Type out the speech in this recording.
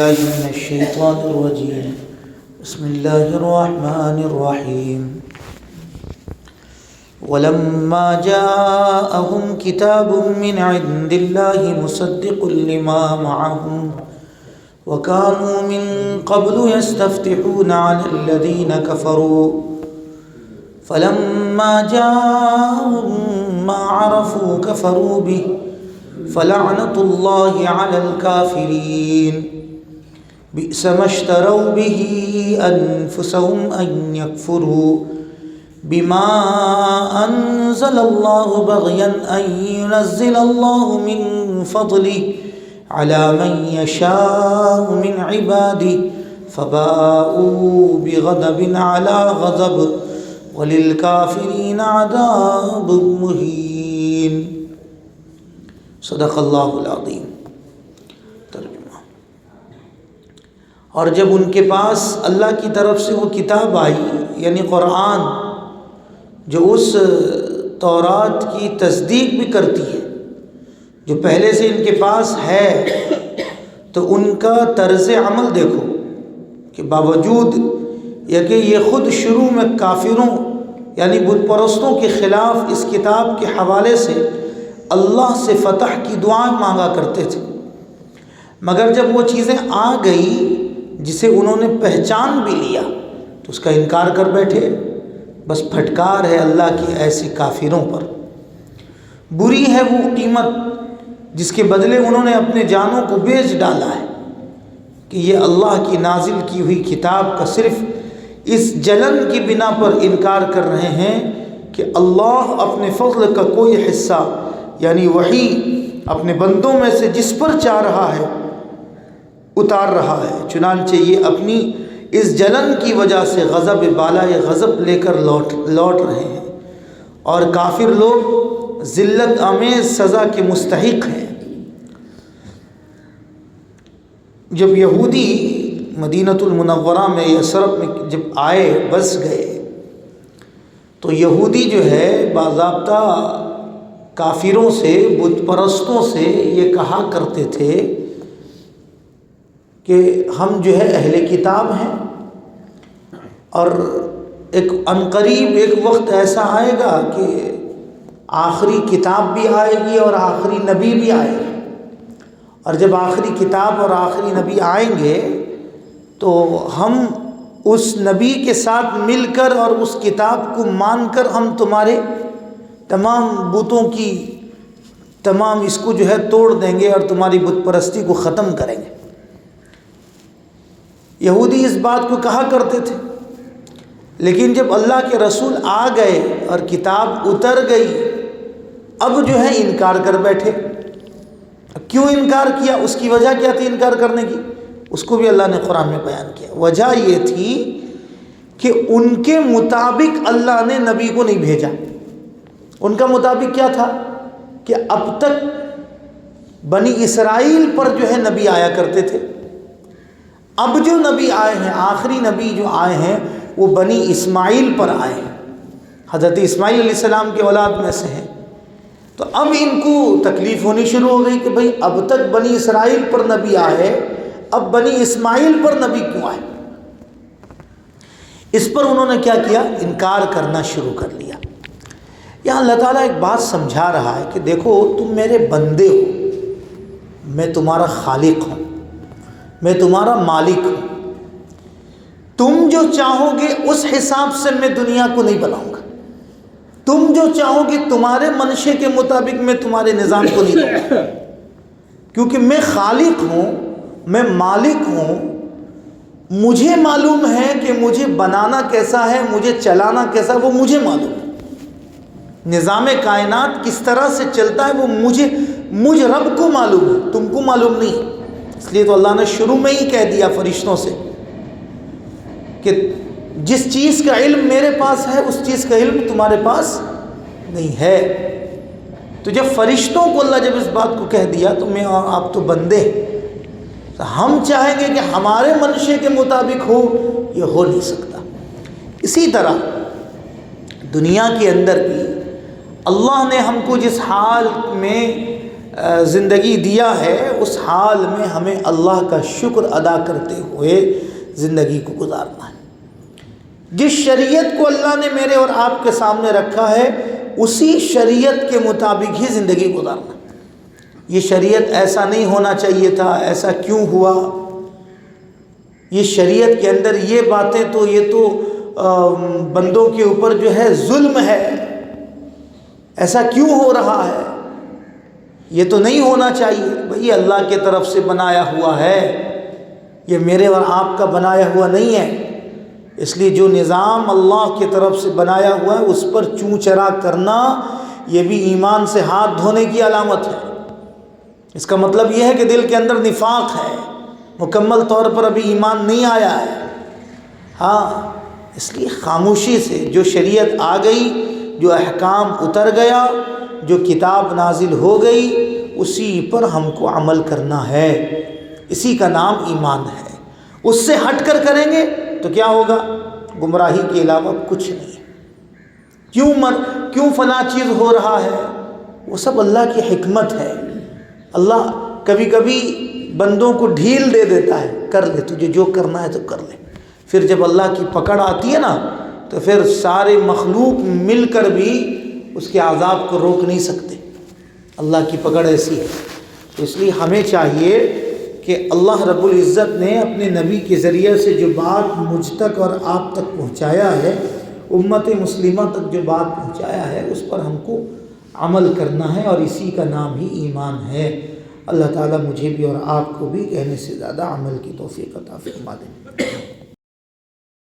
من الشيطان الرجيم بسم الله الرحمن الرحيم ولما جاءهم كتاب من عند الله مصدق لما معهم وكانوا من قبل يستفتحون على الذين كفروا فلما جاءهم ما عرفوا كفروا به فلعنة الله على الكافرين بئس ما اشتروا به أنفسهم أن يكفروا بما أنزل الله بغيا أن ينزل الله من فضله على من يشاء من عباده فباءوا بغضب على غضب وللكافرين عذاب مهين صدق اللہ العظیم۔ ترجمہ۔ اور جب ان کے پاس اللہ کی طرف سے وہ کتاب آئی یعنی قرآن جو اس تورات کی تصدیق بھی کرتی ہے جو پہلے سے ان کے پاس ہے، تو ان کا طرز عمل دیکھو کہ باوجود یہ کہ یہ خود شروع میں کافروں یعنی بت پرستوں کے خلاف اس کتاب کے حوالے سے اللہ سے فتح کی دعائیں مانگا کرتے تھے، مگر جب وہ چیزیں آ گئی جسے انہوں نے پہچان بھی لیا تو اس کا انکار کر بیٹھے۔ بس پھٹکار ہے اللہ کی ایسی کافروں پر، بری ہے وہ قیمت جس کے بدلے انہوں نے اپنے جانوں کو بیچ ڈالا ہے کہ یہ اللہ کی نازل کی ہوئی کتاب کا صرف اس جلن کی بنا پر انکار کر رہے ہیں کہ اللہ اپنے فضل کا کوئی حصہ یعنی وحی اپنے بندوں میں سے جس پر چاہ رہا ہے اتار رہا ہے، چنانچہ یہ اپنی اس جلن کی وجہ سے غضب بالائے غضب لے کر لوٹ رہے ہیں، اور کافر لوگ ذلت آمیز سزا کے مستحق ہیں۔ جب یہودی مدینۃ المنورہ میں یثرب میں جب آئے بس گئے تو یہودی جو ہے باضابطہ کافروں سے بت پرستوں سے یہ کہا کرتے تھے کہ ہم جو ہے اہل کتاب ہیں، اور ایک عنقریب ایک وقت ایسا آئے گا کہ آخری کتاب بھی آئے گی اور آخری نبی بھی آئے گا، اور جب آخری کتاب اور آخری نبی آئیں گے تو ہم اس نبی کے ساتھ مل کر اور اس کتاب کو مان کر ہم تمہارے تمام بتوں کی تمام اس کو جو ہے توڑ دیں گے اور تمہاری بت پرستی کو ختم کریں گے۔ یہودی اس بات کو کہا کرتے تھے، لیکن جب اللہ کے رسول آ گئے اور کتاب اتر گئی اب جو ہے انکار کر بیٹھے۔ کیوں انکار کیا؟ اس کی وجہ کیا تھی انکار کرنے کی؟ اس کو بھی اللہ نے قرآن میں بیان کیا۔ وجہ یہ تھی کہ ان کے مطابق اللہ نے نبی کو نہیں بھیجا۔ ان کا مطابق کیا تھا کہ اب تک بنی اسرائیل پر جو ہے نبی آیا کرتے تھے، اب جو نبی آئے ہیں آخری نبی جو آئے ہیں وہ بنی اسماعیل پر آئے ہیں، حضرت اسماعیل علیہ السلام کے اولاد میں سے ہیں۔ تو اب ان کو تکلیف ہونی شروع ہو گئی کہ بھئی اب تک بنی اسرائیل پر نبی آئے، اب بنی اسماعیل پر نبی کیوں آئے؟ اس پر انہوں نے کیا کیا؟ انکار کرنا شروع کر لیا۔ یہاں اللہ تعالیٰ ایک بات سمجھا رہا ہے کہ دیکھو تم میرے بندے ہو، میں تمہارا خالق ہوں، میں تمہارا مالک ہوں، تم جو چاہو گے اس حساب سے میں دنیا کو نہیں بناؤں گا، تم جو چاہو گے تمہارے منشے کے مطابق میں تمہارے نظام کو نہیں دوں گا، کیونکہ میں خالق ہوں، میں مالک ہوں، مجھے معلوم ہے کہ مجھے بنانا کیسا ہے، مجھے چلانا کیسا ہے، وہ مجھے معلوم ہے۔ نظام کائنات کس طرح سے چلتا ہے وہ مجھ رب کو معلوم ہے، تم کو معلوم نہیں۔ اس لیے تو اللہ نے شروع میں ہی کہہ دیا فرشتوں سے کہ جس چیز کا علم میرے پاس ہے اس چیز کا علم تمہارے پاس نہیں ہے۔ تو جب فرشتوں کو اللہ جب اس بات کو کہہ دیا تو میں اور آپ تو بندے ہیں، تو ہم چاہیں گے کہ ہمارے منشے کے مطابق ہو، یہ ہو نہیں سکتا۔ اسی طرح دنیا کے اندر بھی اللہ نے ہم کو جس حال میں زندگی دیا ہے اس حال میں ہمیں اللہ کا شکر ادا کرتے ہوئے زندگی کو گزارنا ہے۔ جس شریعت کو اللہ نے میرے اور آپ کے سامنے رکھا ہے اسی شریعت کے مطابق ہی زندگی گزارنا ہے۔ یہ شریعت ایسا نہیں ہونا چاہیے تھا، ایسا کیوں ہوا، یہ شریعت کے اندر یہ باتیں تو یہ تو بندوں کے اوپر جو ہے ظلم ہے، ایسا کیوں ہو رہا ہے، یہ تو نہیں ہونا چاہیے۔ بھئی اللہ کی طرف سے بنایا ہوا ہے، یہ میرے اور آپ کا بنایا ہوا نہیں ہے، اس لیے جو نظام اللہ کی طرف سے بنایا ہوا ہے اس پر چوں چرا کرنا یہ بھی ایمان سے ہاتھ دھونے کی علامت ہے۔ اس کا مطلب یہ ہے کہ دل کے اندر نفاق ہے، مکمل طور پر ابھی ایمان نہیں آیا ہے۔ ہاں، اس لیے خاموشی سے جو شریعت آ گئی، جو احکام اتر گیا، جو کتاب نازل ہو گئی، اسی پر ہم کو عمل کرنا ہے، اسی کا نام ایمان ہے۔ اس سے ہٹ کر کریں گے تو کیا ہوگا؟ گمراہی کے علاوہ کچھ نہیں۔ کیوں فلاں چیز ہو رہا ہے؟ وہ سب اللہ کی حکمت ہے۔ اللہ کبھی کبھی بندوں کو ڈھیل دے دیتا ہے، کر لے، تجھے جو کرنا ہے تو کر لے۔ پھر جب اللہ کی پکڑ آتی ہے نا تو پھر سارے مخلوق مل کر بھی اس کے عذاب کو روک نہیں سکتے۔ اللہ کی پکڑ ایسی ہے۔ تو اس لیے ہمیں چاہیے کہ اللہ رب العزت نے اپنے نبی کے ذریعے سے جو بات مجھ تک اور آپ تک پہنچایا ہے، امت مسلمہ تک جو بات پہنچایا ہے، اس پر ہم کو عمل کرنا ہے، اور اسی کا نام ہی ایمان ہے۔ اللہ تعالیٰ مجھے بھی اور آپ کو بھی کہنے سے زیادہ عمل کی توفیق عطا فرما دے۔